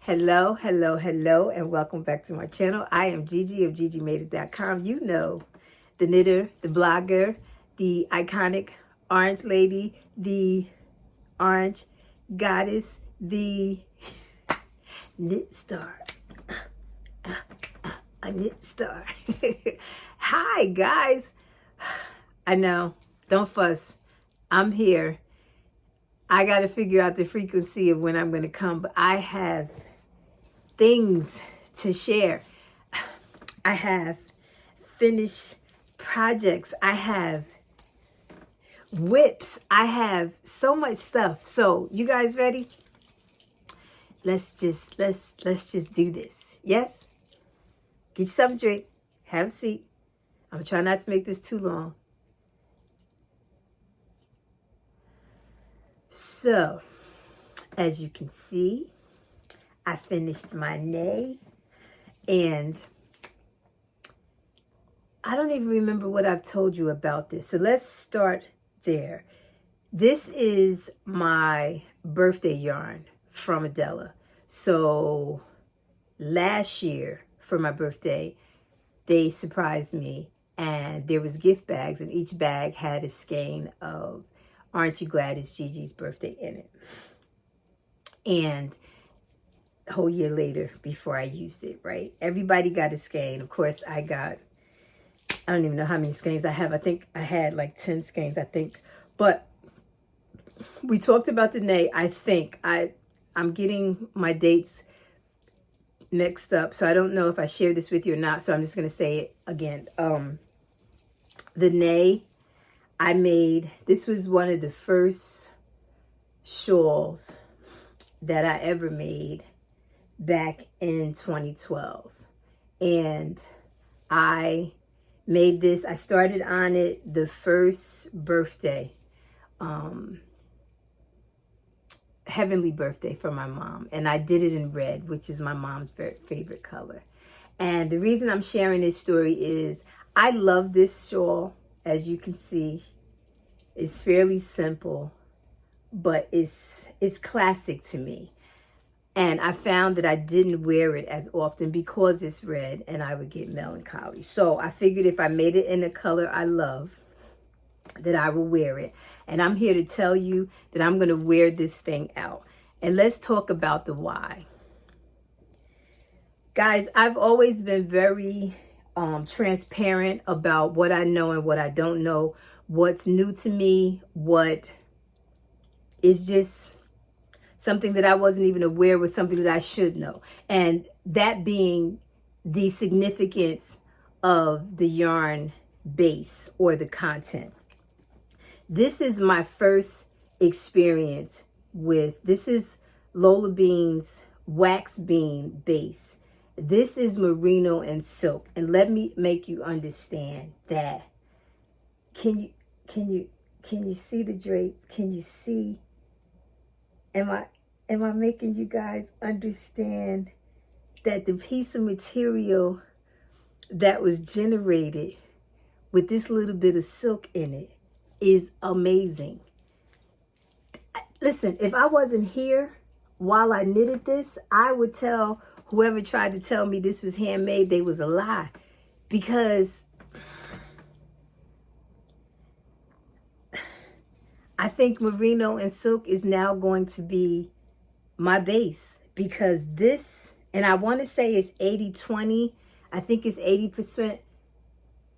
Hello, hello, hello, and welcome back to my channel. I am Gigi of GGmadeit.com. You know, the knitter, the blogger, the iconic orange lady, the orange goddess, the knit star. A knit star. Hi, guys. I know, don't fuss. I'm here. I got to figure out the frequency of when I'm going to come, but I have things to share. I have finished projects. I have whips. I have so much stuff. So you guys ready? Let's just do this. Yes? Get you something to drink. Have a seat. I'm trying not to make this too long. So, as you can see, I finished my nay, and I don't even remember what I've told you about this. So let's start there. This is my birthday yarn from Adela. So last year for my birthday, they surprised me, and there was gift bags, and each bag had a skein of Aren't You Glad It's Gigi's Birthday in it. And a whole year later, before I used it, right? Everybody got a skein. Of course, I don't even know how many skeins I have. I think I had like 10 skeins, I think. But we talked about the nay. I think I'm getting my dates mixed up. So I don't know if I shared this with you or not. So I'm just going to say it again. The nay I made, this was one of the first shawls that I ever made back in 2012. And I made this, I started on it the first birthday, heavenly birthday for my mom. And I did it in red, which is my mom's favorite color. And the reason I'm sharing this story is I love this shawl. As you can see, it's fairly simple, but it's classic to me. And I found that I didn't wear it as often because it's red and I would get melancholy. So I figured if I made it in a color I love, that I will wear it. And I'm here to tell you that I'm going to wear this thing out. And let's talk about the why. Guys, I've always been very transparent about what I know and what I don't know, what's new to me, what is just something that I wasn't even aware was something that I should know. And that being the significance of the yarn base or the content. This is my first experience with, this is Lola Bean's wax bean base. This is merino and silk. And let me make you understand that. Can you see the drape? Can you see? Am I making you guys understand that the piece of material that was generated with this little bit of silk in it is amazing? Listen, if I wasn't here while I knitted this, I would tell whoever tried to tell me this was handmade, they was a lie. Because I think merino and silk is now going to be my base. Because this, and I want to say it's 80-20. I think it's 80%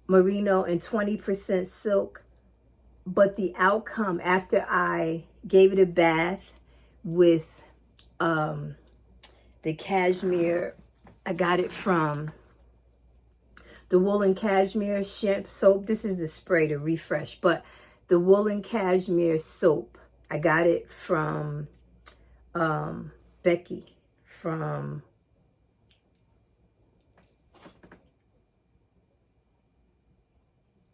merino and 20% silk. But the outcome after I gave it a bath with the cashmere, I got it from the woolen cashmere soap. This is the spray to refresh, but the woolen cashmere soap, I got it from Becky from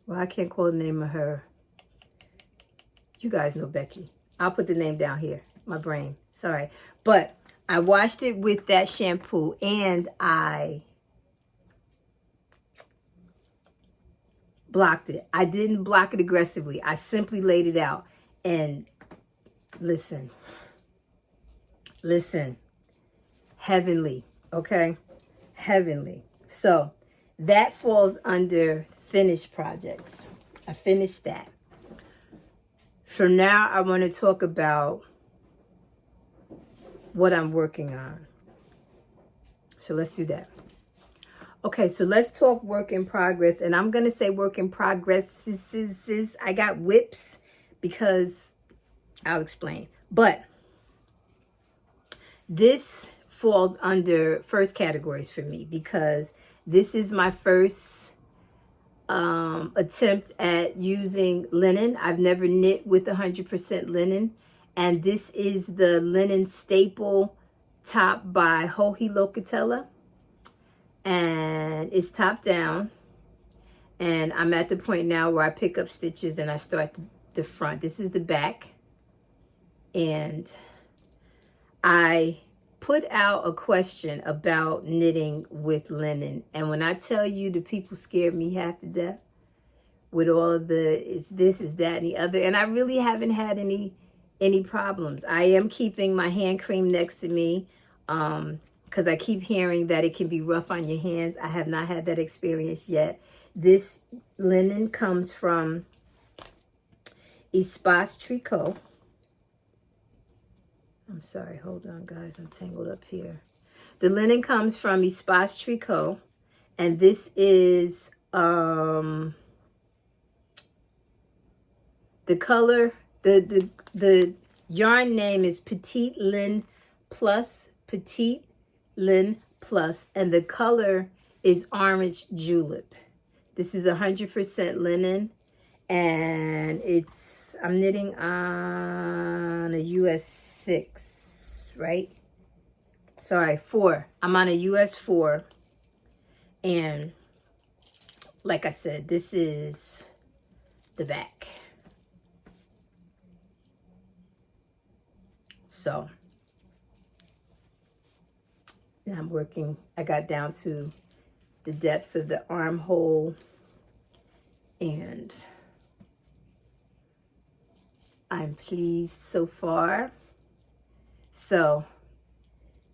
I can't quote the name of her. You guys know Becky. I'll put the name down here. My brain. Sorry. But I washed it with that shampoo and I blocked it. I didn't block it aggressively. I simply laid it out. And listen. heavenly, okay? Heavenly. So that falls under finished projects. I finished that. So now I want to talk about what I'm working on. So let's do that. Okay, so let's talk work in progress. And I'm going to say work in progress. I got whips because I'll explain. But this falls under first categories for me because this is my first attempt at using linen. I've never knit with 100% linen. And this is the linen staple top by Joji Locatella. And it's top down. And I'm at the point now where I pick up stitches and I start the front. This is the back. And I put out a question about knitting with linen. And when I tell you the people scared me half to death with all of the, is this, is that, and the other. And I really haven't had any problems. I am keeping my hand cream next to me because I keep hearing that it can be rough on your hands. I have not had that experience yet. This linen comes from Espace Tricot. I'm sorry, hold on guys, I'm tangled up here. The linen comes from Espace Tricot, and this is the color, the yarn name is Petite Lin Plus, Petite Lin Plus, and the color is Orange Julep. This is 100% linen, and I'm knitting on a US 6, right? Sorry, 4. I'm on a US 4. And like I said, this is the back. So now I'm working, I got down to the depths of the armhole, and I'm pleased so far. So,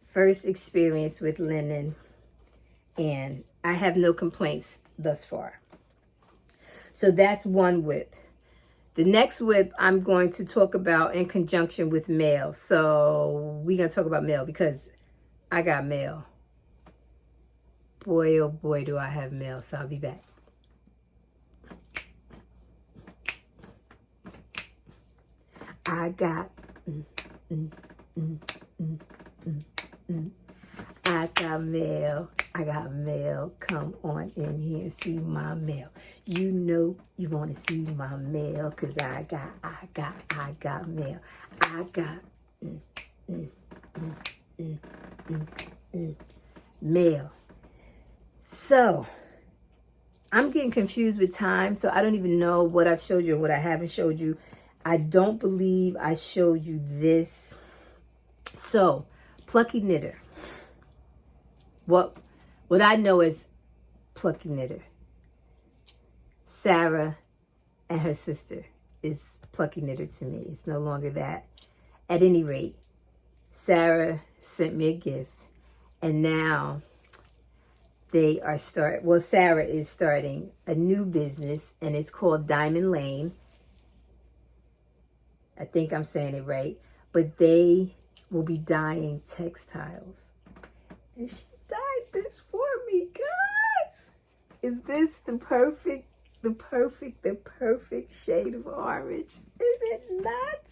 first experience with linen, and I have no complaints thus far. So that's one whip. The next whip I'm going to talk about in conjunction with mail. So we're going to talk about mail because I got mail. Boy, oh boy, do I have mail. So I'll be back. I got I got mail. I got mail. Come on in here and see my mail. You know you want to see my mail because I got mail. I got mail. So I'm getting confused with time, so I don't even know what I've showed you or what I haven't showed you. I don't believe I showed you this. So, Plucky Knitter. What I know is Plucky Knitter. Sarah and her sister is Plucky Knitter to me. It's no longer that. At any rate, Sarah sent me a gift, and now they are Sarah is starting a new business, and it's called Diamond Lane. I think I'm saying it right, but they will be dyeing textiles. And she dyed this for me, guys. Is this the perfect shade of orange? Is it not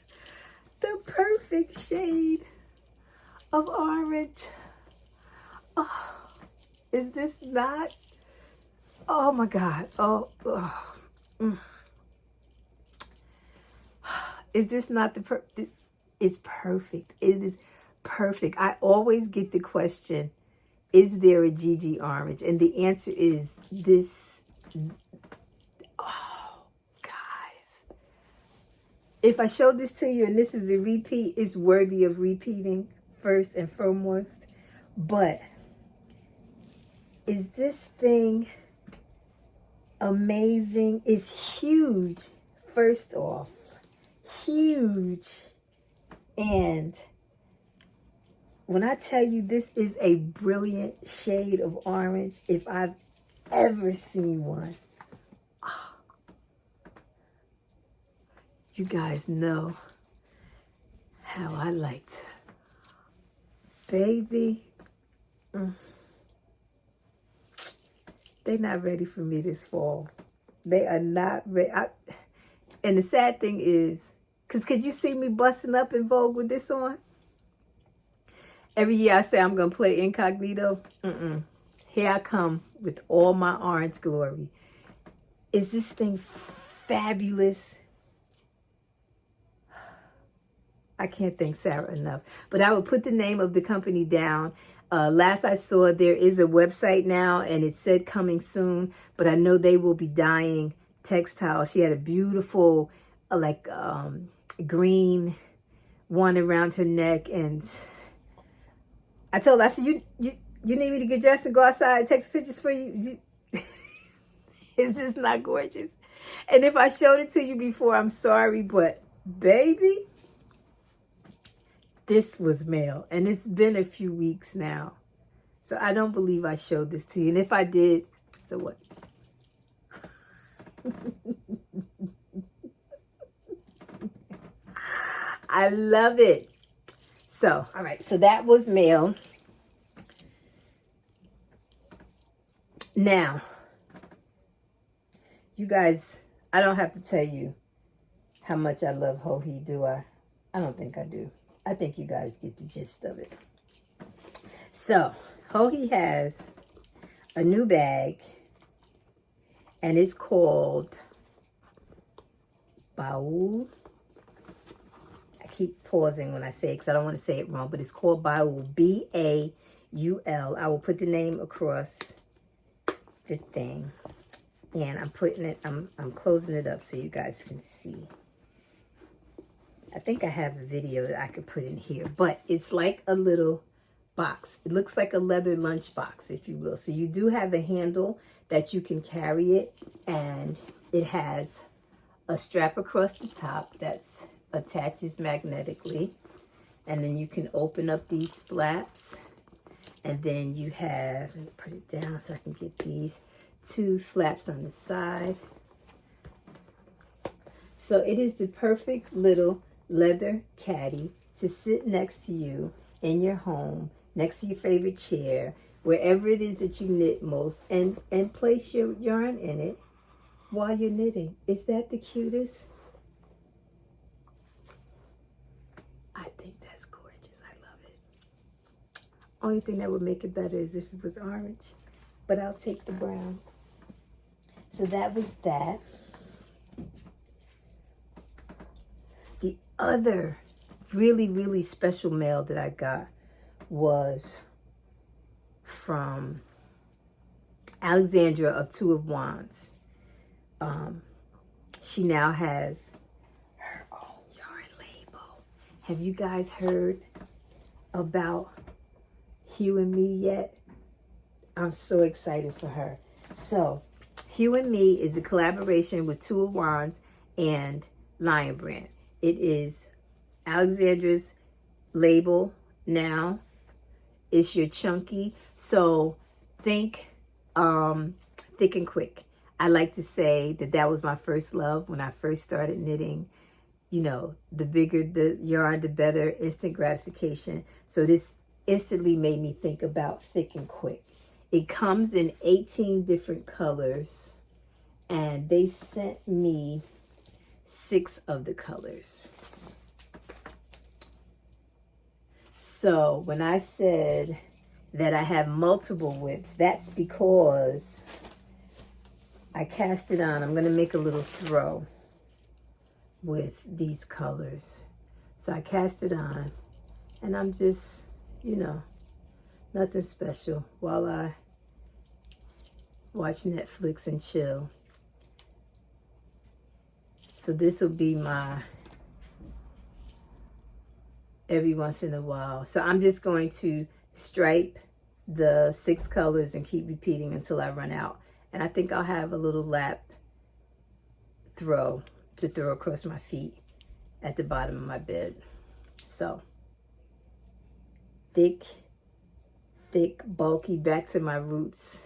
the perfect shade of orange? Oh, is this not? Oh my God. Is this not it's perfect. It is perfect. I always get the question, is there a GG orange? And the answer is this. Oh, guys. If I showed this to you and this is a repeat, it's worthy of repeating first and foremost. But is this thing amazing? It's huge, first off. Huge. And when I tell you this is a brilliant shade of orange, if I've ever seen one. Oh, you guys know how I liked, baby. They're not ready for me this fall. They are not ready. And the sad thing is, because could you see me busting up in Vogue with this on? Every year I say I'm going to play incognito. Here I come with all my orange glory. Is this thing fabulous? I can't thank Sarah enough. But I will put the name of the company down. Last I saw, there is a website now, and it said coming soon. But I know they will be dyeing textiles. She had a beautiful, green one around her neck, and I told her, I said, you need me to get dressed and go outside and take some pictures for you? Is this not gorgeous? And if I showed it to you before, I'm sorry, but baby, this was mail. And it's been a few weeks now. So I don't believe I showed this to you. And if I did, so what? I love it. So, all right. So that was mail. Now, you guys, I don't have to tell you how much I love Hohi, do I? I don't think I do. I think you guys get the gist of it. So, Hohi has a new bag, and it's called Baul. I keep pausing when I say it because I don't want to say it wrong, but it's called Baul, B-A-U-L. I will put the name across the thing, and I'm putting it, I'm closing it up so you guys can see. I think I have a video that I could put in here, but it's like a little box. It looks like a leather lunch box, if you will. So you do have a handle that you can carry it, and it has a strap across the top that's attaches magnetically, and then you can open up these flaps, and then you have, let me put it down so I can get these two flaps on the side. So it is the perfect little leather caddy to sit next to you in your home, next to your favorite chair, wherever it is that you knit most, and place your yarn in it while you're knitting. Is that the cutest? I think that's gorgeous. I love it. Only thing that would make it better is if it was orange, but I'll take the brown. So that was that. The other really, really special mail that I got was from Alexandra of Two of Wands. She now has her own yarn label. Have you guys heard about Hue and Me yet? I'm so excited for her. So, Hue and Me is a collaboration with Two of Wands and Lion Brand. It is Alexandra's label now. It's your chunky. So think thick and quick. I like to say that that was my first love when I first started knitting. You know, the bigger the yarn, the better, instant gratification. So this instantly made me think about thick and quick. It comes in 18 different colors, and they sent me 6 of the colors. So when I said that I have multiple whips, that's because I cast it on. I'm going to make a little throw with these colors. So I cast it on, and I'm just, you know, nothing special while I watch Netflix and chill. So this will be my every once in a while. So I'm just going to stripe the 6 colors and keep repeating until I run out. And I think I'll have a little lap throw to throw across my feet at the bottom of my bed. So thick, bulky, back to my roots,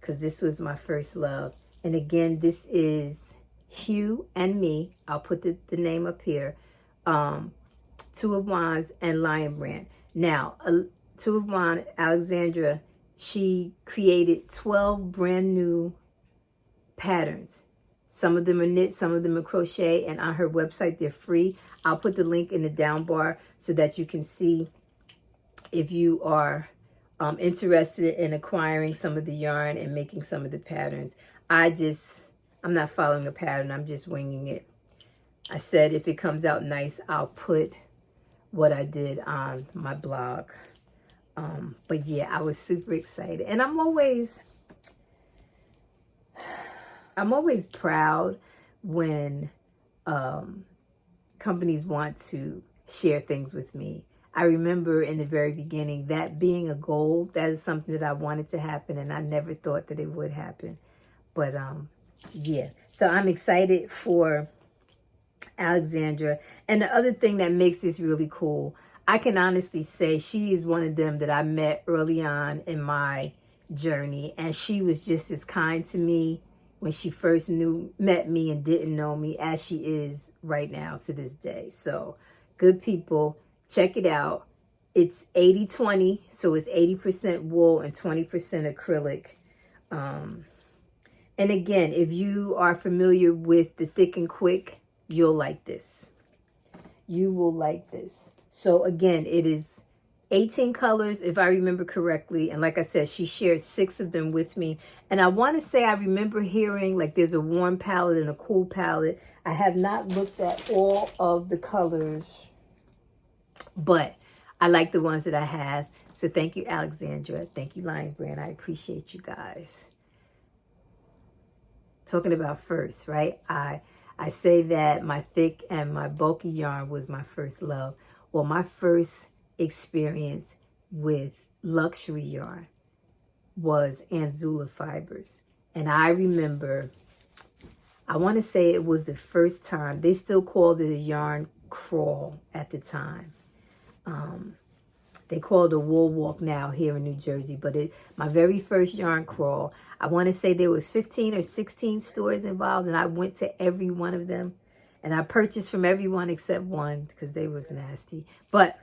because this was my first love. And again, this is Hugh and Me. I'll put the name up here. Two of Wands and Lion Brand. Now, Two of Wands, Alexandra, she created 12 brand new patterns. Some of them are knit, some of them are crochet, and on her website, they're free. I'll put the link in the down bar so that you can see if you are interested in acquiring some of the yarn and making some of the patterns. I'm not following a pattern, I'm just winging it. I said if it comes out nice, I'll put what I did on my blog. But yeah, I was super excited. And I'm always proud when companies want to share things with me. I remember in the very beginning that being a goal, that is something that I wanted to happen, and I never thought that it would happen. But yeah, so I'm excited for Alexandra. And the other thing that makes this really cool, I can honestly say she is one of them that I met early on in my journey, and she was just as kind to me when she first met me and didn't know me as she is right now to this day. So good people, check it out. It's 80-20, so it's 80% wool and 20% acrylic. And again, if you are familiar with the Thick and Quick, you'll like this. You will like this. So again, it is 18 colors, if I remember correctly. And like I said, she shared 6 of them with me. And I want to say I remember hearing like there's a warm palette and a cool palette. I have not looked at all of the colors, but I like the ones that I have. So thank you, Alexandra. Thank you, Lion Brand. I appreciate you guys. Talking about first, right? I say that my thick and my bulky yarn was my first love. Well, my first experience with luxury yarn was ANZULA fibers. And I remember, I want to say it was the first time, they still called it a yarn crawl at the time. They call it a wool walk now here in New Jersey, but my very first yarn crawl, I want to say there was 15 or 16 stores involved, and I went to every one of them, and I purchased from everyone except one because they was nasty. But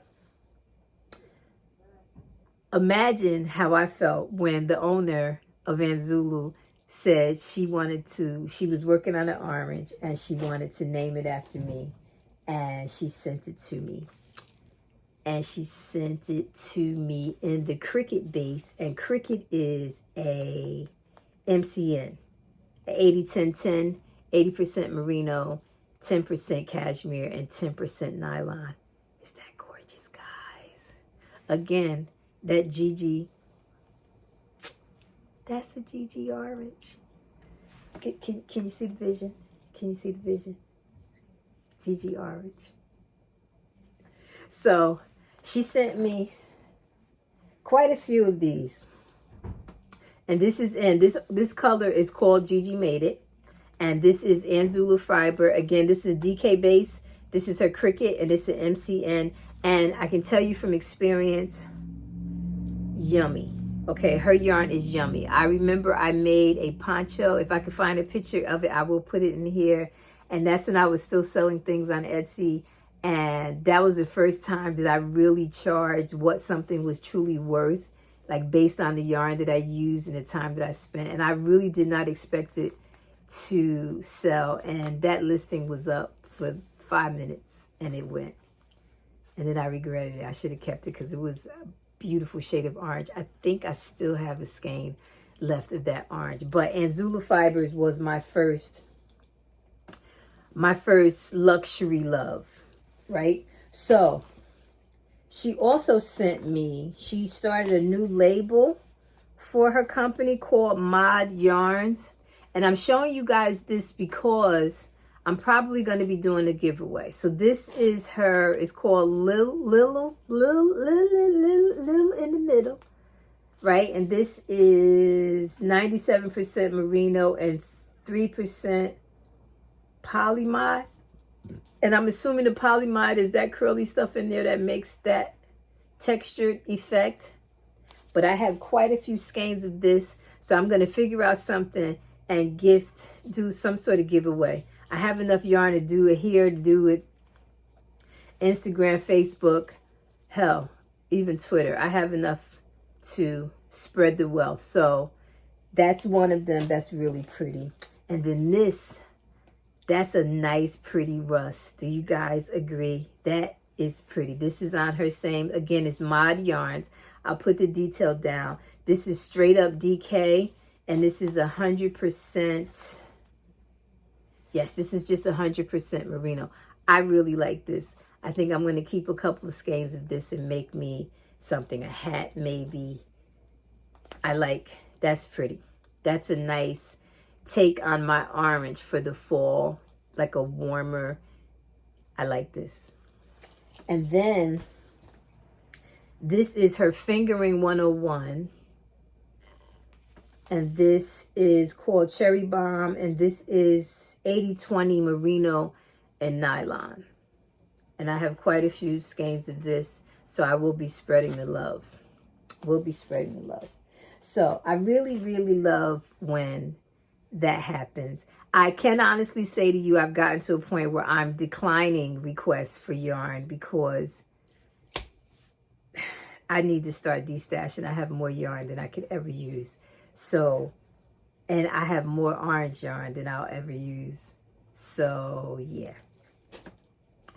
imagine how I felt when the owner of ANZULA said she was working on an orange and she wanted to name it after me, and she sent it to me. And she sent it to me in the Cricut base. And Cricut is a MCN, 80-10-10, 80% merino, 10% cashmere, and 10% nylon. Is that gorgeous, guys? Again, that GG, that's a GG orange. Can you see the vision? Can you see the vision? GG orange. So she sent me quite a few of these. And this is this color is called GGmadeit. And this is ANZULA fiber. Again, this is a DK base. This is her Cricut, and it's an MCN. And I can tell you from experience, yummy. Okay, her yarn is yummy. I remember I made a poncho. If I could find a picture of it, I will put it in here. And that's when I was still selling things on Etsy. And that was the first time that I really charged what something was truly worth, like based on the yarn that I used and the time that I spent. And I really did not expect it to sell. And that listing was up for 5 minutes and it went. And then I regretted it. I should have kept it because it was a beautiful shade of orange. I think I still have a skein left of that orange. But ANZULA fibers was my first luxury love. Right? So she also sent me, she started a new label for her company called Mod Yarns. And I'm showing you guys this because I'm probably going to be doing a giveaway. So this is her, it's called Lil in the middle. Right? And this is 97% merino and 3% polymod. And I'm assuming the polymide is that curly stuff in there that makes that textured effect, but I have quite a few skeins of this, so I'm going to figure out something and do some sort of giveaway. I have enough yarn to do it here, to do it Instagram, Facebook, hell, even Twitter. I have enough to spread the wealth. So that's one of them that's really pretty. And then this, that's a nice, pretty rust. Do you guys agree? That is pretty. This is on her same, again, it's Mod Yarns. I'll put the detail down. This is straight up DK, and this is 100%. Yes, this is just 100% merino. I really like this. I think I'm going to keep a couple of skeins of this and make me something, a hat maybe. That's pretty. That's a nice take on my orange for the fall, like a warmer. I like this. And then this is her Fingering 101. And this is called Cherry Bomb. And this is 80-20 merino and nylon. And I have quite a few skeins of this. So I will be spreading the love. So I really, really love when that happens. I can honestly say to you, I've gotten to a point where I'm declining requests for yarn because I need to start destashing. I have more yarn than I could ever use. So, and I have more orange yarn than I'll ever use. So, yeah.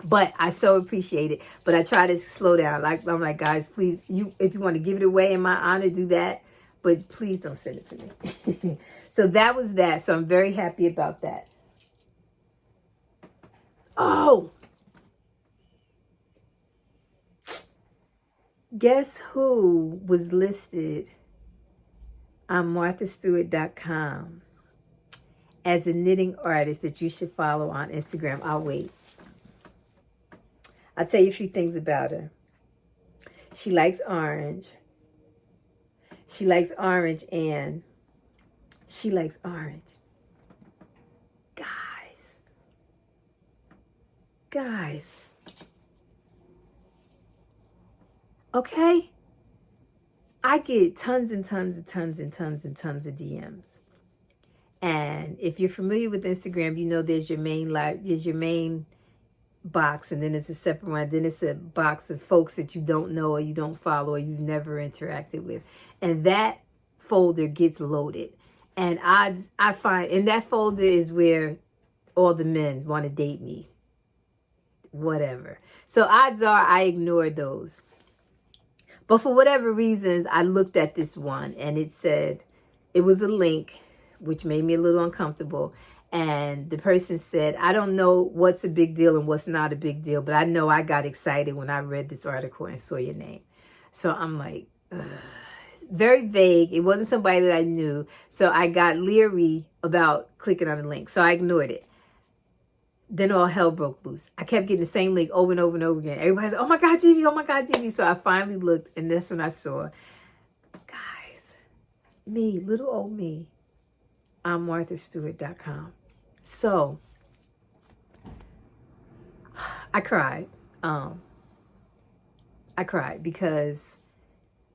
But I so appreciate it. But I try to slow down. I'm like, guys, please, if you want to give it away in my honor, do that. But please don't send it to me. So that was that. So I'm very happy about that. Oh! Guess who was listed on marthastewart.com as a knitting artist that you should follow on Instagram? I'll wait. I'll tell you a few things about her. She likes orange. She likes orange and she likes orange. Guys. Okay? I get tons and tons and tons and tons and tons of DMs. And if you're familiar with Instagram, you know there's your main box, and then there's a separate one. Then it's a box of folks that you don't know or you don't follow or you've never interacted with. And that folder gets loaded. And I find in that folder is where all the men want to date me. Whatever. So odds are I ignored those. But for whatever reasons, I looked at this one and it said, it was a link, which made me a little uncomfortable. And the person said, I don't know what's a big deal and what's not a big deal, but I know I got excited when I read this article and saw your name. So I'm like, very vague. It wasn't somebody that I knew. So I got leery about clicking on the link. So I ignored it. Then all hell broke loose. I kept getting the same link over and over and over again. Everybody's like, oh my God, Gigi, oh my God, Gigi. So I finally looked, and that's when I saw, guys, me, little old me, on marthastewart.com. So I cried. I cried because,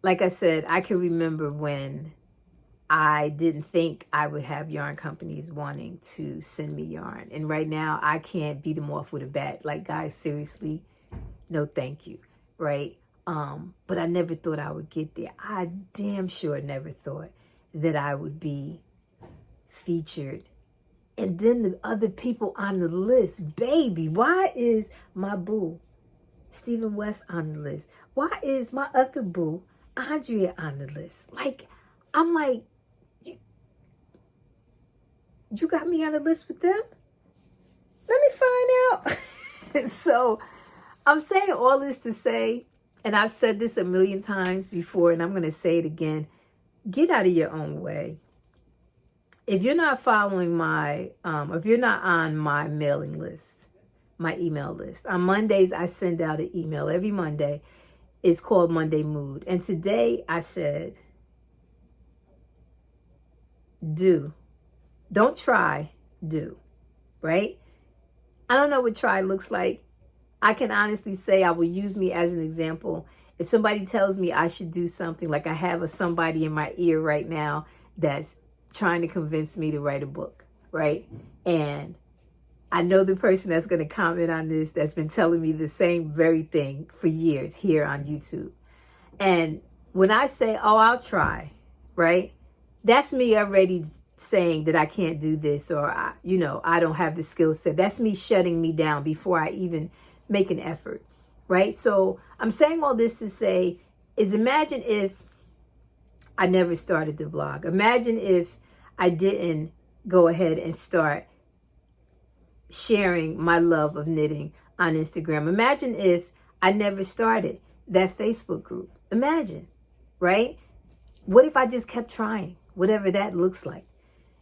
like I said, I can remember when I didn't think I would have yarn companies wanting to send me yarn. And right now, I can't beat them off with a bat. Like, guys, seriously, no thank you, right? But I never thought I would get there. I damn sure never thought that I would be featured. And then the other people on the list, baby, why is my boo, Stephen West, on the list? Why is my other boo, Andrea, on the list? Like, I'm like, you got me on the list with them? Let me find out. So I'm saying all this to say, and I've said this a million times before, and I'm going to say it again, get out of your own way. If you're not following if you're not on my mailing list, my email list, on Mondays, I send out an email every Monday. It's called Monday Mood. And today I said, do. Don't try, do, right? I don't know what try looks like. I can honestly say I will use me as an example. If somebody tells me I should do something, like I have somebody in my ear right now that's trying to convince me to write a book, right? And I know the person that's going to comment on this that's been telling me the same very thing for years here on YouTube. And when I say, oh, I'll try, right? That's me already saying that I can't do this, or, I don't have the skill set. That's me shutting me down before I even make an effort, right? So I'm saying all this to say is, imagine if I never started the blog. Imagine if I didn't go ahead and start sharing my love of knitting on Instagram. Imagine if I never started that Facebook group. Imagine, right? What if I just kept trying, whatever that looks like?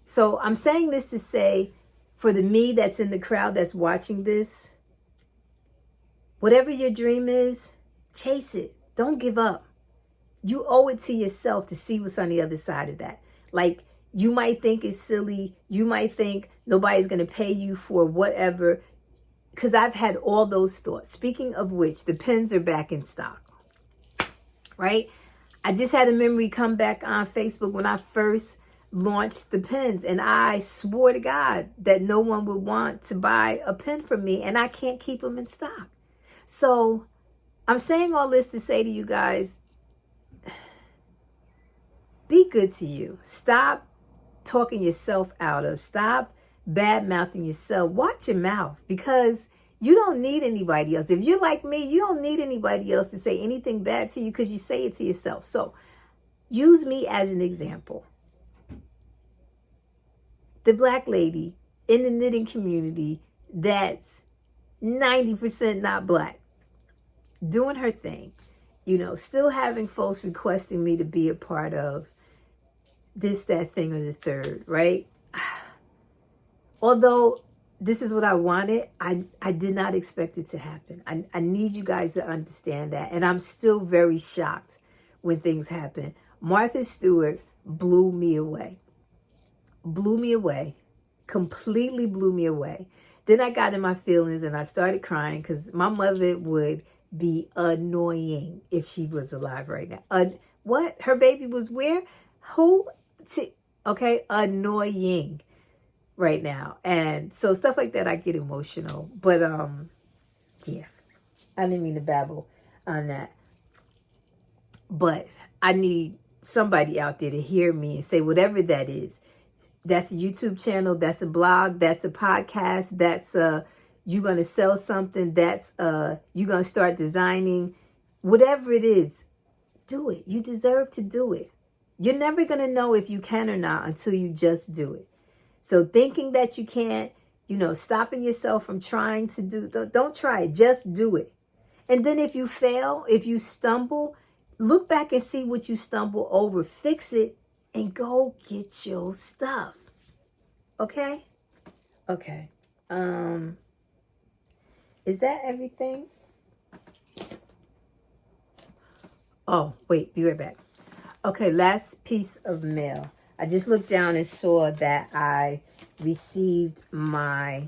So I'm saying this to say, for the me that's in the crowd that's watching this, whatever your dream is, chase it. Don't give up. You owe it to yourself to see what's on the other side of that. Like, you might think it's silly. You might think nobody's going to pay you for whatever. Because I've had all those thoughts. Speaking of which, the pens are back in stock. Right? I just had a memory come back on Facebook when I first launched the pens. And I swore to God that no one would want to buy a pen from me. And I can't keep them in stock. So I'm saying all this to say to you guys, be good to you. Stop talking yourself out of. Stop bad-mouthing yourself. Watch your mouth, because you don't need anybody else. If you're like me, you don't need anybody else to say anything bad to you, because you say it to yourself. So use me as an example. The Black lady in the knitting community that's 90% not Black, doing her thing, still having folks requesting me to be a part of this, that, thing, or the third, right? Although this is what I wanted, I did not expect it to happen. I need you guys to understand that. And I'm still very shocked when things happen. Martha Stewart blew me away. Blew me away. Completely blew me away. Then I got in my feelings and I started crying, because my mother would be annoying if she was alive right now. What? Her baby was where? Who? Okay, annoying right now. And so stuff like that, I get emotional. But yeah, I didn't mean to babble on that. But I need somebody out there to hear me and say, whatever that is, that's a YouTube channel, that's a blog, that's a podcast, that's you're going to sell something, that's you're going to start designing, whatever it is, do it. You deserve to do it. You're never going to know if you can or not until you just do it. So thinking that you can't, stopping yourself from trying to do, don't try it, just do it. And then if you fail, if you stumble, look back and see what you stumble over, fix it, and go get your stuff. Okay? Okay. Is that everything? Oh, wait, be right back. Okay, last piece of mail. I just looked down and saw that I received my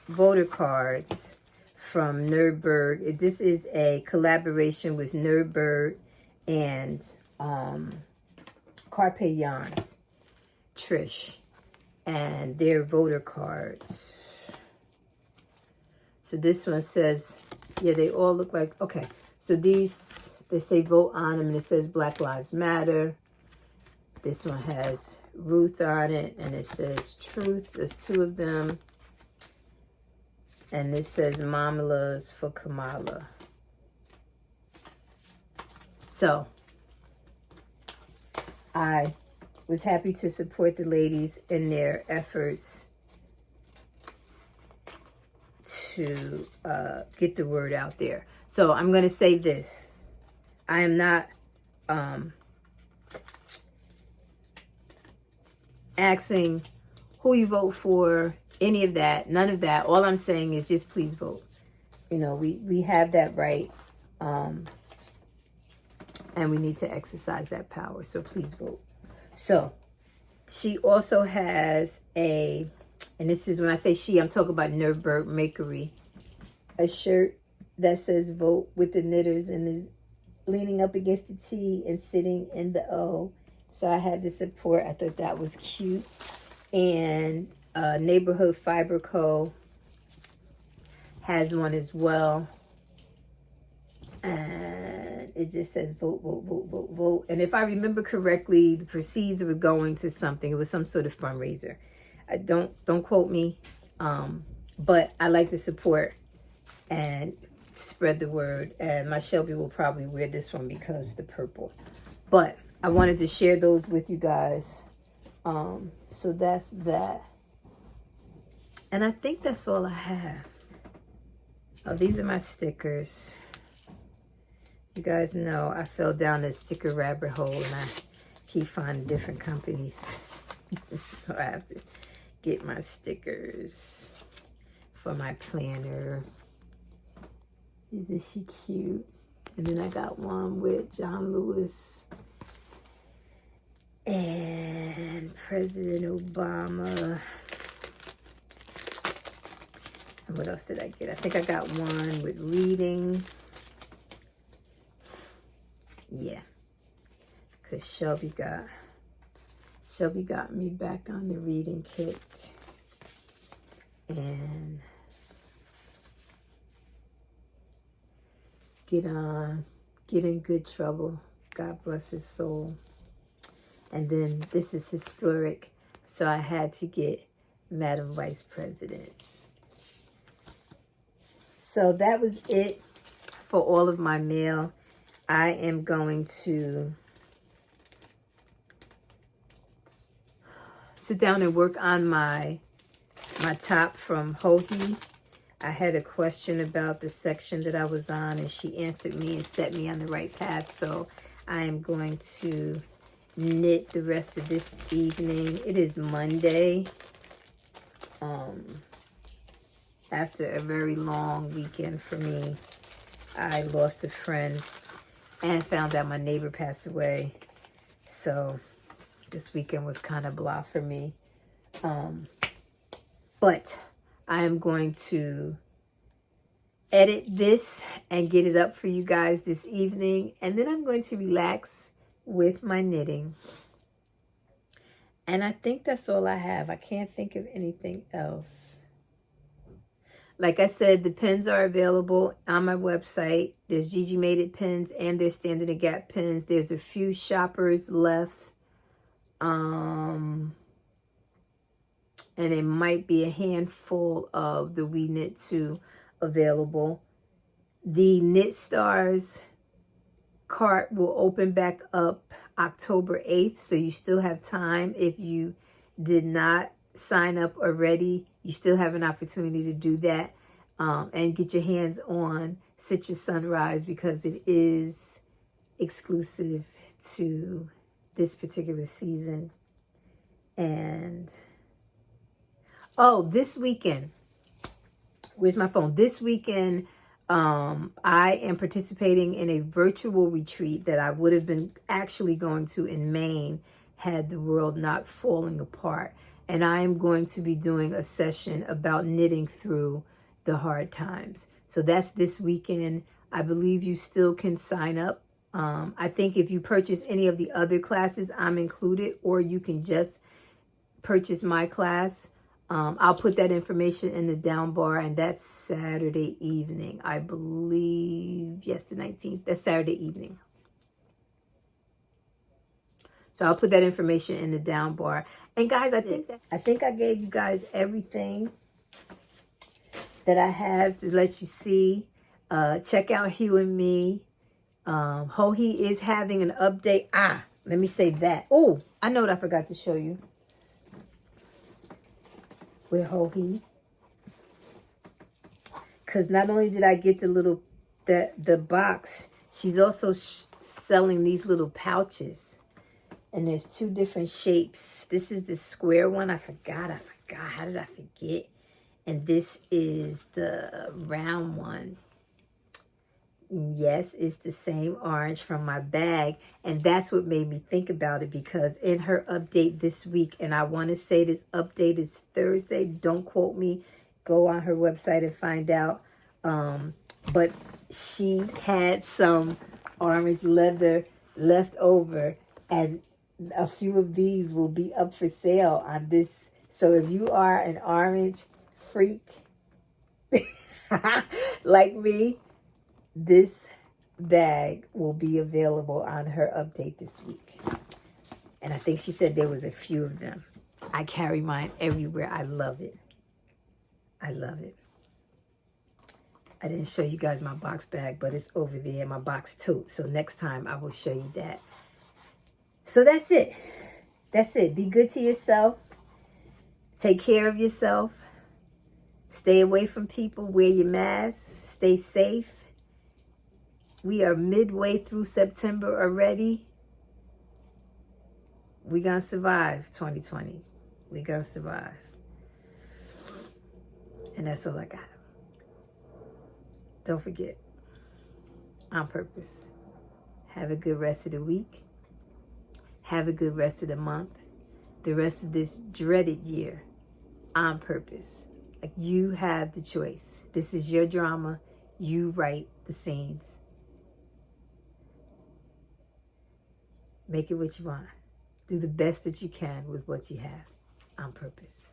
voter cards from Nerdbird. This is a collaboration with Nerdbird and Carpe Yarns, Trish, and their voter cards. So this one says, yeah, they all look like, okay. So these, they say vote on them, and it says Black Lives Matter. This one has Ruth on it, and it says Truth. There's two of them. And this says Mamalas for Kamala. So I was happy to support the ladies in their efforts to get the word out there. So I'm going to say this. I am not asking who you vote for, any of that, none of that. All I'm saying is just please vote. We have that right. And we need to exercise that power. So please vote. So she also has and this is when I say she, I'm talking about Nerdbird Makery, a shirt that says vote with the knitters, and leaning up against the T and sitting in the O. So I had the support. I thought that was cute. And Neighborhood Fiber Co. has one as well. And it just says vote, vote, vote, vote, vote. And if I remember correctly, the proceeds were going to something. It was some sort of fundraiser. Don't quote me. But I like to support and spread the word. And my Shelby will probably wear this one because of the purple. But I wanted to share those with you guys. So that's that. And I think that's all I have. Oh, these are my stickers. You guys know I fell down a sticker rabbit hole and I keep finding different companies. So I have to get my stickers for my planner. Isn't she cute? And then I got one with John Lewis and President Obama. And what else did I get? I think I got one with reading. Yeah, because Shelby got me back on the reading kick. And get in good trouble. God bless his soul. And then this is historic, so I had to get Madam Vice President. So that was it for all of my mail. I am going to sit down and work on my top from Hohi. I had a question about the section that I was on, and she answered me and set me on the right path. So I am going to knit the rest of this evening. It is Monday. After a very long weekend for me, I lost a friend and found out my neighbor passed away. So this weekend was kind of blah for me. But I am going to edit this and get it up for you guys this evening. And then I'm going to relax with my knitting. And I think that's all I have. I can't think of anything else. Like I said, the pins are available on my website. There's GGmadeit pins and there's Standard & Gap pins. There's a few shoppers left. And it might be a handful of the We Knit 2 available. The Knit Stars cart will open back up October 8th. So you still have time. If you did not sign up already, you still have an opportunity to do that and get your hands on Citrus Sunrise because it is exclusive to this particular season. And oh, this weekend, where's my phone? This weekend, I am participating in a virtual retreat that I would have been actually going to in Maine had the world not falling apart. And I am going to be doing a session about knitting through the hard times. So that's this weekend. I believe you still can sign up. I think if you purchase any of the other classes, I'm included, or you can just purchase my class. I'll put that information in the down bar, and that's Saturday evening. I believe, yes, the 19th. That's Saturday evening. So I'll put that information in the down bar. And guys, I think I gave you guys everything that I have to let you see. Check out Hugh and Me. Hohi is having an update. Let me say that. Oh, I know what I forgot to show you. With Hohi. Because not only did I get the box, she's also selling these little pouches. And there's two different shapes. This is the square one. I forgot. How did I forget? And this is the round one. Yes, it's the same orange from my bag. And that's what made me think about it, because in her update this week, and I want to say this update is Thursday. Don't quote me. Go on her website and find out. But she had some orange leather left over, and a few of these will be up for sale on this. So if you are an orange freak like me, this bag will be available on her update this week. And I think she said there was a few of them. I carry mine everywhere. I love it. I love it. I didn't show you guys my box bag, but it's over there, my box tote. So next time I will show you that. So that's it. That's it. Be good to yourself. Take care of yourself. Stay away from people. Wear your mask. Stay safe. We are midway through September already. We're going to survive 2020. We're going to survive. And that's all I got. Don't forget, on purpose. Have a good rest of the week. Have a good rest of the month. The rest of this dreaded year. On purpose. Like, you have the choice. This is your drama. You write the scenes. Make it what you want. Do the best that you can with what you have. On purpose.